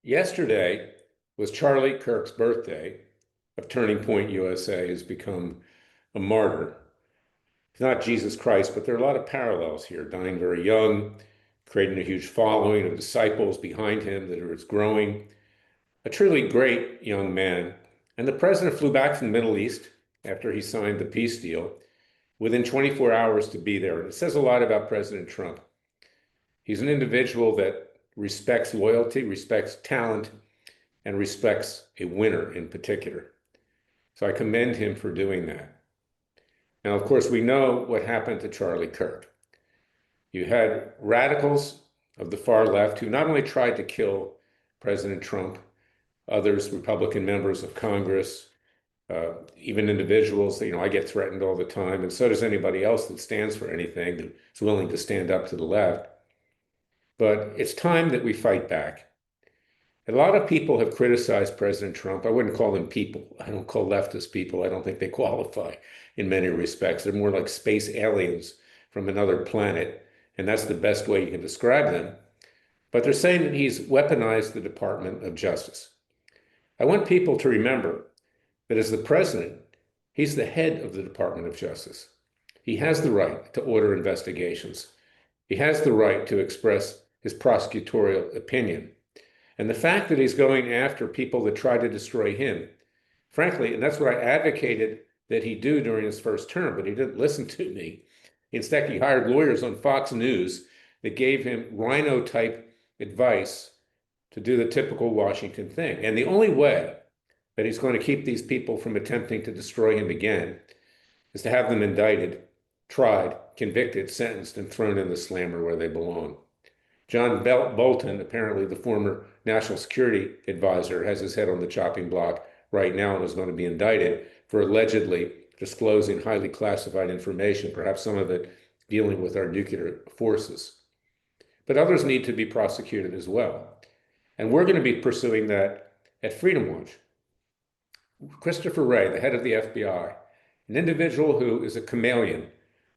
Yesterday was Charlie Kirk's birthday of Turning Point USA, has become a martyr. He's not Jesus Christ, but there are a lot of parallels here. Dying very young, creating a huge following of disciples behind him that is growing. A truly great young man. And the president flew back from the Middle East after he signed the peace deal within 24 hours to be there. And it says a lot about President Trump. He's an individual that respects loyalty, respects talent, and respects a winner in particular. So I commend him for doing that. Now, of course, we know what happened to Charlie Kirk. You had radicals of the far left who not only tried to kill President Trump, others, Republican members of Congress, even individuals, I get threatened all the time, and so does anybody else that stands for anything, that's willing to stand up to the left. But it's time that we fight back. A lot of people have criticized President Trump. I wouldn't call them people. I don't call leftist people. I don't think they qualify in many respects. They're more like space aliens from another planet, and that's the best way you can describe them. But they're saying that he's weaponized the Department of Justice. I want people to remember that as the president, he's the head of the Department of Justice. He has the right to order investigations. He has the right to express his prosecutorial opinion. And the fact that he's going after people that try to destroy him, frankly, and that's what I advocated that he do during his first term, but he didn't listen to me. Instead, he hired lawyers on Fox News that gave him rhino type advice to do the typical Washington thing. And the only way that he's going to keep these people from attempting to destroy him again is to have them indicted, tried, convicted, sentenced, and thrown in the slammer where they belong. John Bolton, apparently the former national security advisor, has his head on the chopping block right now and is going to be indicted for allegedly disclosing highly classified information, perhaps some of it dealing with our nuclear forces. But others need to be prosecuted as well. And we're going to be pursuing that at Freedom Watch. Christopher Wray, the head of the FBI, an individual who is a chameleon,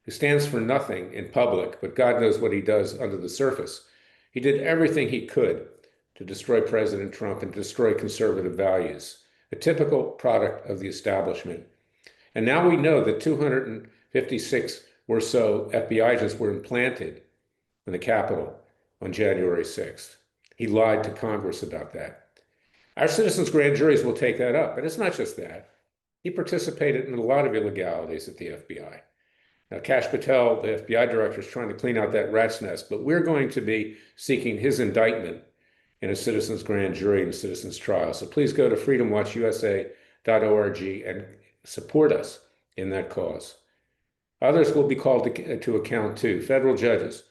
who stands for nothing in public, but God knows what he does under the surface. He did everything he could to destroy President Trump and destroy conservative values, a typical product of the establishment. And now we know that 256 or so FBI agents were implanted in the Capitol on January 6th. He lied to Congress about that. Our citizens' grand juries will take that up. But it's not just that. He participated in a lot of illegalities at the FBI. Now, Kash Patel, the FBI director, is trying to clean out that rat's nest, but we're going to be seeking his indictment in a citizens' grand jury and a citizens' trial. So please go to freedomwatchusa.org and support us in that cause. Others will be called to account too. Federal judges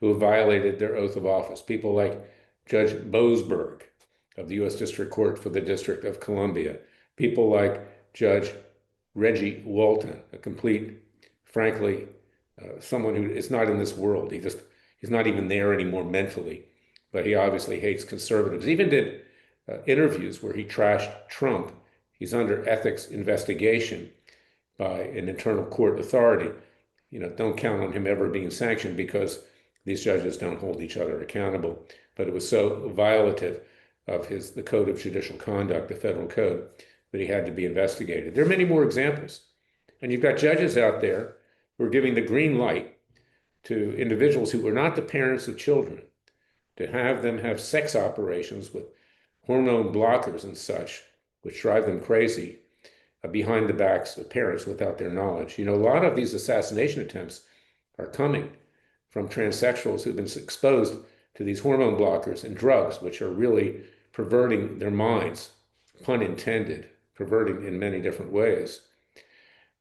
who have violated their oath of office. People like Judge Boasberg of the U.S. District Court for the District of Columbia. People like Judge Reggie Walton, a complete, frankly, someone who is not in this world. He's not even there anymore mentally, but he obviously hates conservatives. He even did interviews where he trashed Trump. He's under ethics investigation by an internal court authority. Don't count on him ever being sanctioned because these judges don't hold each other accountable. But it was so violative of the Code of Judicial Conduct, the federal code, that he had to be investigated. There are many more examples. And you've got judges out there who are giving the green light to individuals who are not the parents of children to have them have sex operations with hormone blockers and such, which drive them crazy behind the backs of parents without their knowledge. A lot of these assassination attempts are coming from transsexuals who've been exposed to these hormone blockers and drugs, which are really perverting their minds, pun intended, perverting in many different ways.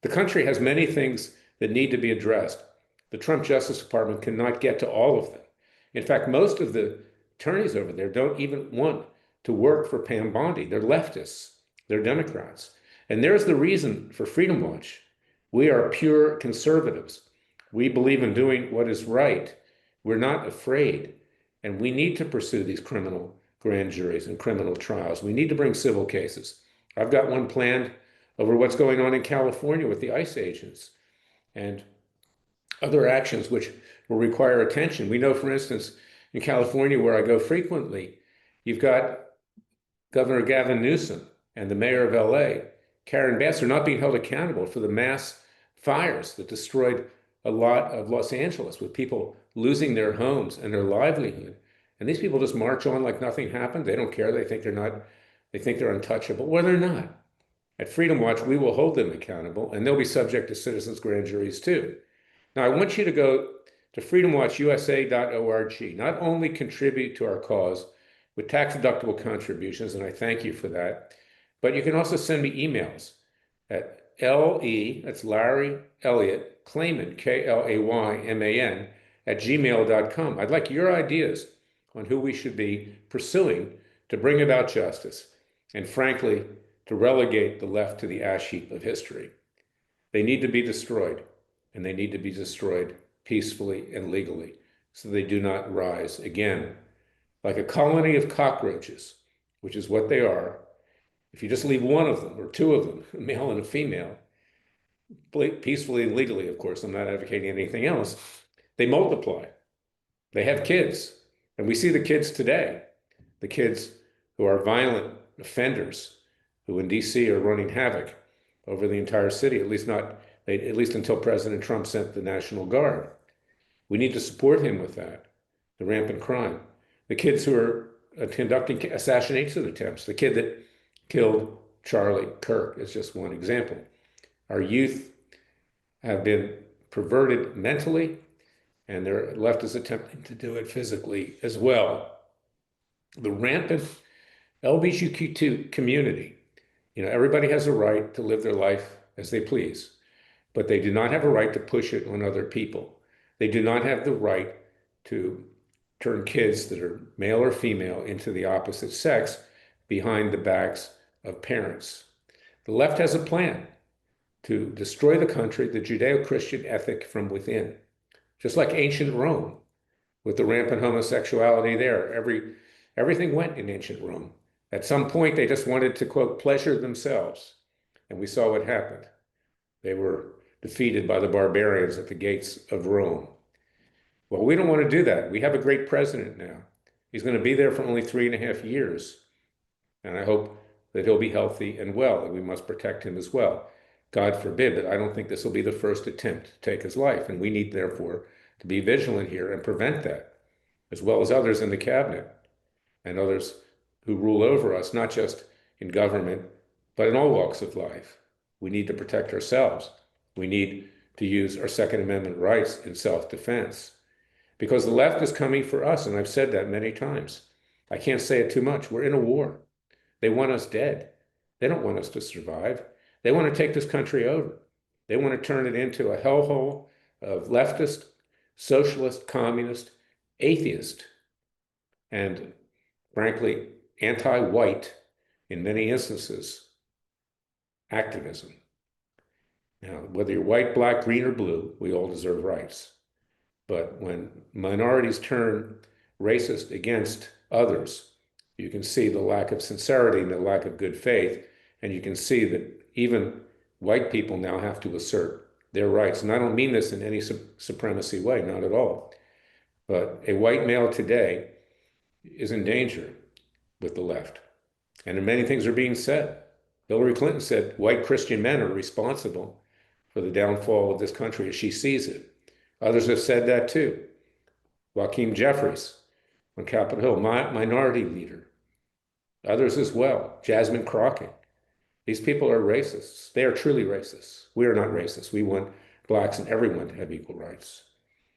The country has many things that need to be addressed. The Trump Justice Department cannot get to all of them. In fact, most of the attorneys over there don't even want to work for Pam Bondi. They're leftists. They're Democrats. And there's the reason for Freedom Watch. We are pure conservatives. We believe in doing what is right. We're not afraid. And we need to pursue these criminal grand juries and criminal trials. We need to bring civil cases. I've got one planned over what's going on in California with the ICE agents and other actions which will require attention. We know, for instance, in California, where I go frequently, you've got Governor Gavin Newsom and the mayor of LA, Karen Bass, are not being held accountable for the mass fires that destroyed a lot of Los Angeles, with people losing their homes and their livelihood. And these people just march on like nothing happened. They don't care. They think they're not, they think they're untouchable. Well, they're not. At Freedom Watch, we will hold them accountable, and they'll be subject to citizens' grand juries too. Now, I want you to go to freedomwatchusa.org. Not only contribute to our cause with tax-deductible contributions, and I thank you for that, but you can also send me emails at LE, that's Larry Elliott, Clayman, Klayman, at gmail.com. I'd like your ideas on who we should be pursuing to bring about justice and, frankly, to relegate the left to the ash heap of history. They need to be destroyed, and they need to be destroyed peacefully and legally so they do not rise again. Like a colony of cockroaches, which is what they are. If you just leave one of them or two of them, a male and a female, peacefully and legally, of course, I'm not advocating anything else, they multiply. They have kids. And we see the kids today, the kids who are violent offenders, who in DC are running havoc over the entire city, at least until President Trump sent the National Guard. We need to support him with that, the rampant crime. The kids who are conducting assassination attempts, the kid that killed Charlie Kirk is just one example. Our youth have been perverted mentally, and their left is attempting to do it physically as well. The rampant LGBTQ community, everybody has a right to live their life as they please, but they do not have a right to push it on other people. They do not have the right to turn kids that are male or female into the opposite sex behind the backs of parents. The left has a plan to destroy the country, the Judeo-Christian ethic from within, just like ancient Rome with the rampant homosexuality there. Everything went in ancient Rome. At some point, they just wanted to, quote, pleasure themselves. And we saw what happened. They were defeated by the barbarians at the gates of Rome. Well, we don't want to do that. We have a great president now. He's going to be there for only 3.5 years. And I hope that he'll be healthy and well, and we must protect him as well. God forbid, but I don't think this will be the first attempt to take his life. And we need, therefore, to be vigilant here and prevent that, as well as others in the cabinet and others who rule over us, not just in government, but in all walks of life. We need to protect ourselves. We need to use our Second Amendment rights in self-defense. Because the left is coming for us, and I've said that many times. I can't say it too much. We're in a war. They want us dead. They don't want us to survive. They want to take this country over. They want to turn it into a hellhole of leftist, socialist, communist, atheist, and frankly, anti-white, in many instances, activism. Now, whether you're white, black, green, or blue, we all deserve rights. But when minorities turn racist against others, you can see the lack of sincerity and the lack of good faith. And you can see that even white people now have to assert their rights. And I don't mean this in any supremacy way, not at all. But a white male today is in danger with the left. And many things are being said. Hillary Clinton said white Christian men are responsible for the downfall of this country as she sees it. Others have said that too. Joaquin Jeffries on Capitol Hill, minority leader. Others as well. Jasmine Crockett. These people are racists. They are truly racists. We are not racist. We want blacks and everyone to have equal rights.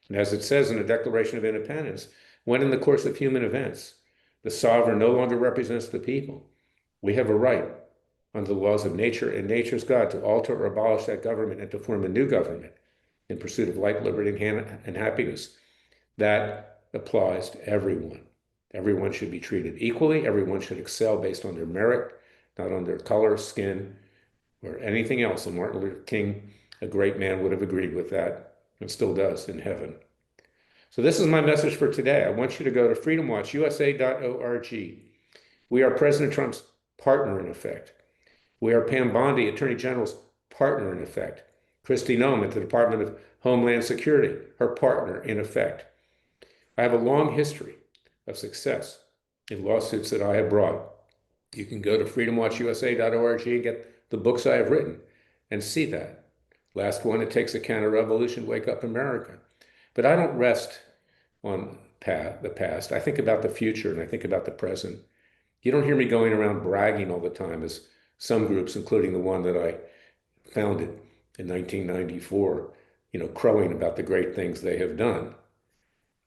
And as it says in the Declaration of Independence, when in the course of human events, the sovereign no longer represents the people, we have a right under the laws of nature and nature's God to alter or abolish that government and to form a new government in pursuit of life, liberty, and happiness. That applies to everyone. Everyone should be treated equally. Everyone should excel based on their merit, not on their color, skin, or anything else. And Martin Luther King, a great man, would have agreed with that and still does in heaven. So this is my message for today. I want you to go to freedomwatchusa.org. We are President Trump's partner in effect. We are Pam Bondi, Attorney General's partner in effect. Kristi Noem at the Department of Homeland Security, her partner in effect. I have a long history of success in lawsuits that I have brought You can go to freedomwatchusa.org and get the books I have written and see that. Last one, It Takes a Counter-Revolution, Wake Up America. But I don't rest on the past. I think about the future and I think about the present. You don't hear me going around bragging all the time as some groups, including the one that I founded in 1994, crowing about the great things they have done.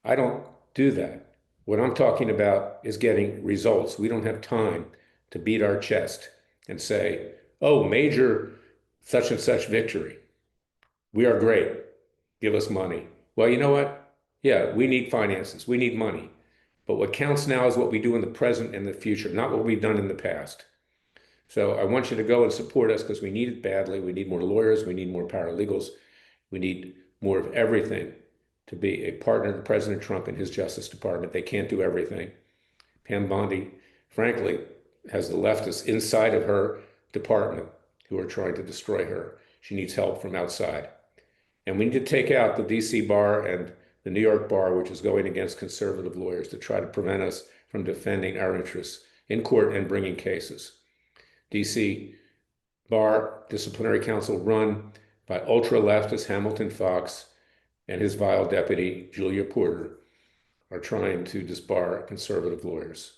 I don't do that. What I'm talking about is getting results. We don't have time to beat our chest and say, oh, major such and such victory. We are great. Give us money. Well, you know what? Yeah, we need finances. We need money. But what counts now is what we do in the present and the future, not what we've done in the past. So I want you to go and support us because we need it badly. We need more lawyers. We need more paralegals. We need more of everything to be a partner to President Trump and his Justice Department. They can't do everything. Pam Bondi, frankly, has the leftists inside of her department who are trying to destroy her. She needs help from outside. And we need to take out the DC bar and the New York bar, which is going against conservative lawyers to try to prevent us from defending our interests in court and bringing cases. DC bar disciplinary council run by ultra-leftist Hamilton Fox and his vile deputy, Julia Porter, are trying to disbar conservative lawyers.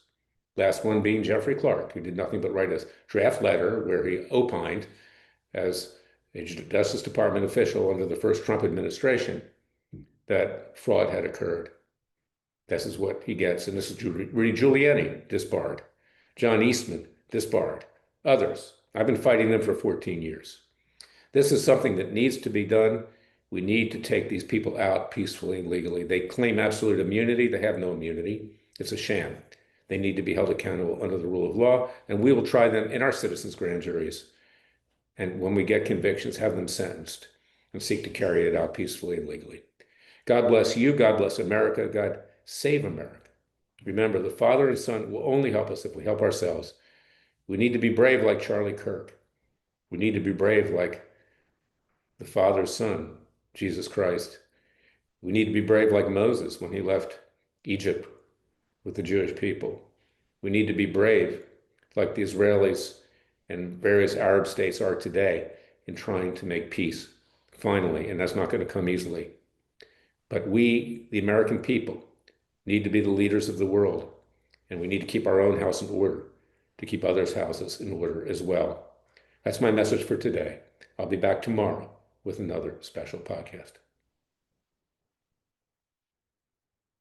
Last one being Jeffrey Clark, who did nothing but write a draft letter where he opined as a Justice Department official under the first Trump administration that fraud had occurred. This is what he gets. And this is Rudy Giuliani, disbarred. John Eastman, disbarred. Others. I've been fighting them for 14 years. This is something that needs to be done. We need to take these people out peacefully and legally. They claim absolute immunity. They have no immunity. It's a sham. They need to be held accountable under the rule of law, and we will try them in our citizens' grand juries. And when we get convictions, have them sentenced and seek to carry it out peacefully and legally. God bless you. God bless America. God save America. Remember, the Father and Son will only help us if we help ourselves. We need to be brave like Charlie Kirk. We need to be brave like the Father's Son, Jesus Christ. We need to be brave like Moses when he left Egypt with the Jewish people. We need to be brave like the Israelis and various Arab states are today in trying to make peace, finally, and that's not going to come easily. But we, the American people, need to be the leaders of the world, and we need to keep our own house in order, to keep others' houses in order as well. That's my message for today. I'll be back tomorrow with another special podcast.